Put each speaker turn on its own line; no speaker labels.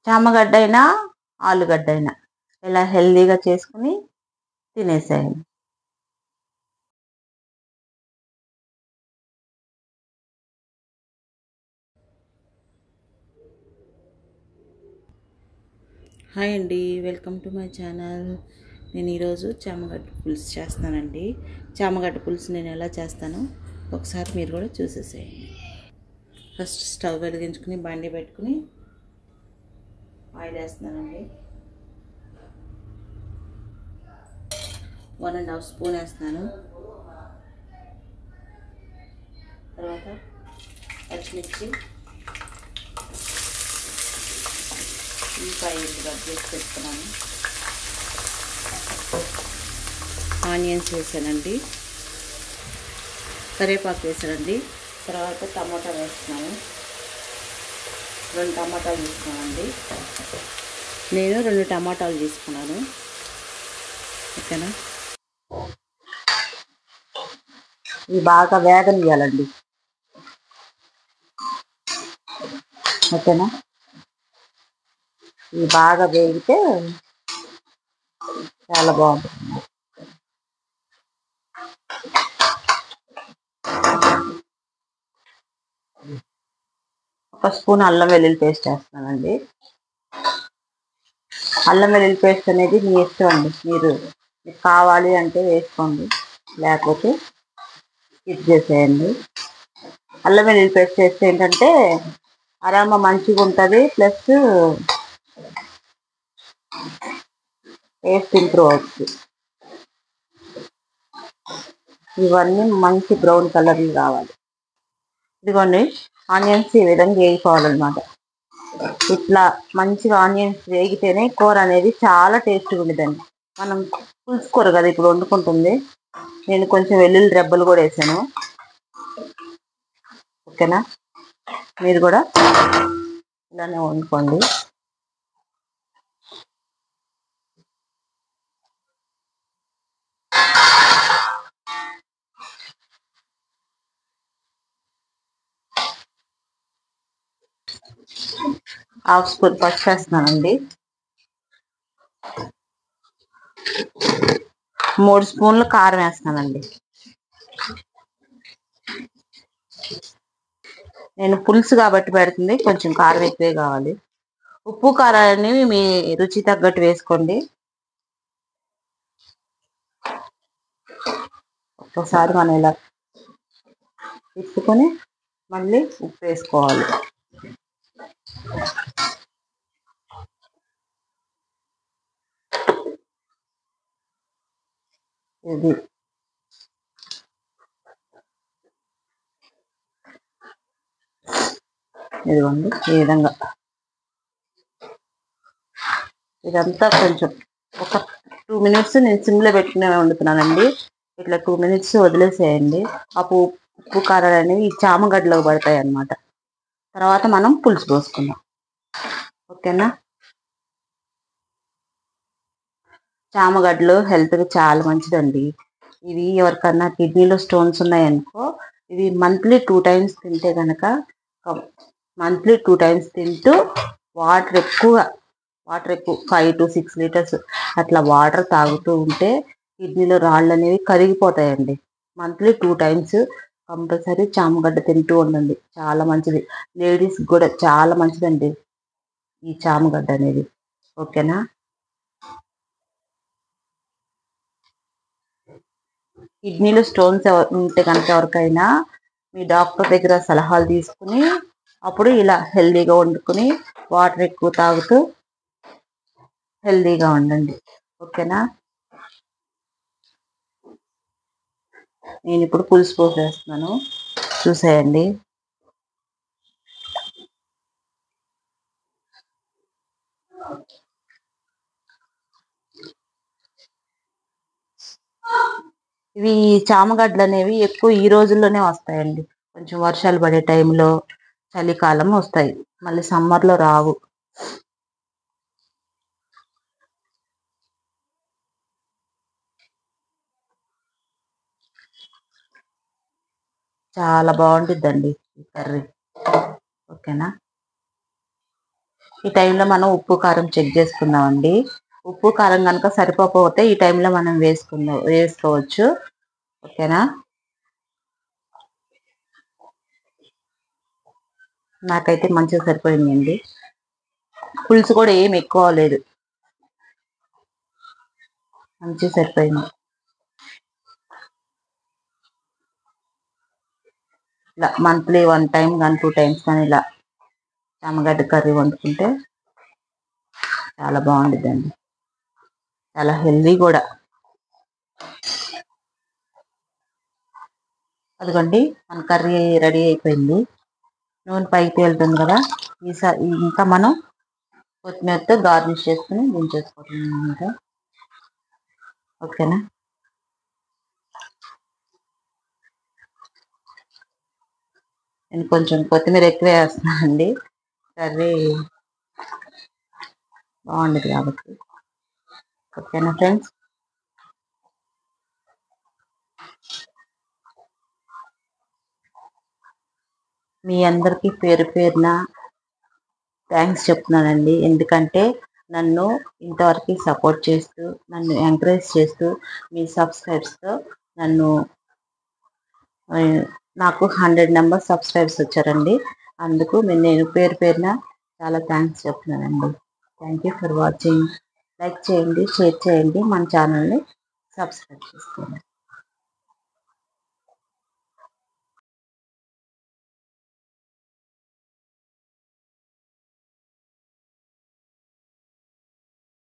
చామగడ్డ అయినా ఆలుగడ్డ అయినా ఇలా హెల్దీగా చేసుకుని తినేసేయండి.
హాయ్ అండి, వెల్కమ్ టు మై ఛానల్. నేను ఈరోజు చామగడ్డ పులుసు చేస్తానండి. చామగడ్డ పులుసు నేను ఎలా చేస్తానో ఒకసారి మీరు కూడా చూసేసేయండి. ఫస్ట్ స్టవ్ వెలిగించుకుని బండి పెట్టుకుని ఆయిల్ వేస్తున్నానండి. 1.5 స్పూన్ వేస్తున్నాను. తర్వాత పచ్చిమిర్చి ఇంకా కట్ చేసి పెట్టుకున్నాను. ఆనియన్స్ వేసానండి, కరివేపాకు వేసానండి. తర్వాత టమాటా వేస్తున్నాను. 2 టమాటాలు తీసుకున్నానండి. నేను 2 టమాటాలు తీసుకున్నాను. ఓకేనా,
ఇవి బాగా వేగనియాలండి. ఓకేనా, ఇవి బాగా వేగితే చాలా బాగుంటుంది. ఒక స్పూన్ అల్లం వెల్లుల్లి పేస్ట్ వేస్తున్నానండి. అల్లం వెల్లుల్లి పేస్ట్ అనేది మీ ఇష్టం అండి. మీకు కావాలి అంటే వేసుకోండి, లేకపోతే స్కిప్ చేసేయండి. అల్లం వెల్లుల్లి పేస్ట్ చేస్తే ఏంటంటే అరమ్మ మంచిగా ఉంటుంది, ప్లస్ టేస్ట్ ఇంప్రూవ్ అవుతుంది. ఇవన్నీ మంచి బ్రౌన్ కలర్లు రావాలి. ఇదిగోండి, ఆనియన్స్ ఈ విధంగా వేసుకోవాలన్నమాట. ఇట్లా మంచిగా ఆనియన్స్ వేగితేనే కూర అనేది చాలా టేస్ట్గా ఉండదండి. మనం పులుసు కూర కదా ఇప్పుడు వండుకుంటుంది. నేను కొంచెం వెల్లుల్లి రెబ్బలు కూడా వేసాను. ఓకేనా, మీరు కూడా ఇలానే వండుకోండి. హాఫ్ స్పూన్ పసుపు వేస్తున్నానండి. 3 స్పూన్లు కారం వేస్తున్నానండి. నేను పులుసు కాబట్టి పెడుతుంది, కొంచెం కారం ఎక్కువే కావాలి. ఉప్పు కారాన్ని మీ రుచి తగ్గట్టు వేసుకోండి. ఒక్కసారి మనం ఇలా తిప్పుకొని మళ్ళీ ఉప్పు వేసుకోవాలి. ఇది ఇదిగోండి, ఈ విధంగా ఇదంతా కొంచెం ఒక 2 మినిట్స్ నేను సిమ్లో పెట్టుకునే వండుతున్నానండి. ఇట్లా 2 మినిట్స్ వదిలేసేయండి. అప్పుడు ఉప్పు కారాలు అనేవి ఈ చామగడ్డలోకి పడతాయి అన్నమాట. తర్వాత మనం పులుసు పోసుకుందాం. ఓకేనా, చామగడ్డలు హెల్త్కి చాలా మంచిదండి. ఇవి ఎవరికన్నా కిడ్నీలో స్టోన్స్ ఉన్నాయనుకో, ఇవి మంత్లీ 2 టైమ్స్ తింటే కనుక, మంత్లీ 2 టైమ్స్ తింటూ వాటర్ ఎక్కువ 5 to 6 లీటర్స్ అట్లా వాటర్ తాగుతూ ఉంటే కిడ్నీలో రాళ్ళు అనేవి కరిగిపోతాయండి. మంత్లీ 2 టైమ్స్ కంపల్సరీ చామగడ్డ తింటూ ఉండండి, చాలా మంచిది. లేడీస్ కూడా చాలా మంచిదండి ఈ చామగడ్డ అనేది. ఓకేనా, కిడ్నీలో స్టోన్స్ ఉంటే కనుక ఎవరికైనా మీ డాక్టర్ దగ్గర సలహాలు తీసుకుని అప్పుడు ఇలా హెల్దీగా వండుకుని వాటర్ ఎక్కువ తాగుతూ హెల్దీగా ఉండండి. ఓకేనా, నేను ఇప్పుడు పులుసు పోసేస్తున్నాను, చూసేయండి. ఇవి చామగడ్డలు అనేవి ఎక్కువ ఈ రోజుల్లోనే వస్తాయండి. కొంచెం వర్షాలు పడే టైంలో, చలికాలం వస్తాయి, మళ్ళీ సమ్మర్లో రావు. చాలా బాగుంటుందండి ఈ కర్రీ. ఓకేనా, ఈ టైంలో మనం ఉప్పు కారం చెక్ చేసుకుందామండి. ఉప్పు కారం కనుక సరిపోకపోతే ఈ టైంలో మనం వేసుకోవచ్చు. ఓకేనా? నాకైతే మంచిగా సరిపోయిందండి. పులుసు కూడా ఏం ఎక్కువ లేదు, మంచిగా సరిపోయింది. ఇలా మంత్లీ 1 టైం కానీ 2 టైమ్స్ కానీ ఇలా చామగడ్డ కర్రీ వండుకుంటే చాలా బాగుంటుందండి. చాలా హెల్దీ కూడా. అదిగోండి మన కర్రీ రెడీ అయిపోయింది. నూనె పైకి తేలుతుంది కదా. ఇంకా మనం కొత్తిమీరతో గార్నిష్ చేసుకుని దించేసుకోవడం. ఓకేనా? నేను కొంచెం కొత్తిమీర ఎక్కువే వేస్తున్నానండి, కర్రీ బాగుండదు కాబట్టి. ఓకేనా ఫ్రెండ్స్? మీ అందరికీ పేరు పేరున థ్యాంక్స్ చెప్తున్నానండి. ఎందుకంటే నన్ను ఇంతవరకు సపోర్ట్ చేస్తూ, నన్ను ఎంకరేజ్ చేస్తూ, మీ సబ్స్క్రైబ్స్తో నాకు 100 మెంబర్స్ సబ్స్క్రైబ్స్ వచ్చారండి. అందుకు నేను పేరు పేరున చాలా థ్యాంక్స్ చెప్తున్నానండి. Thank you for watching. Like చేయండి, షేర్ చేయండి, మన ఛానల్ని సబ్స్క్రైబ్ చేసుకోండి.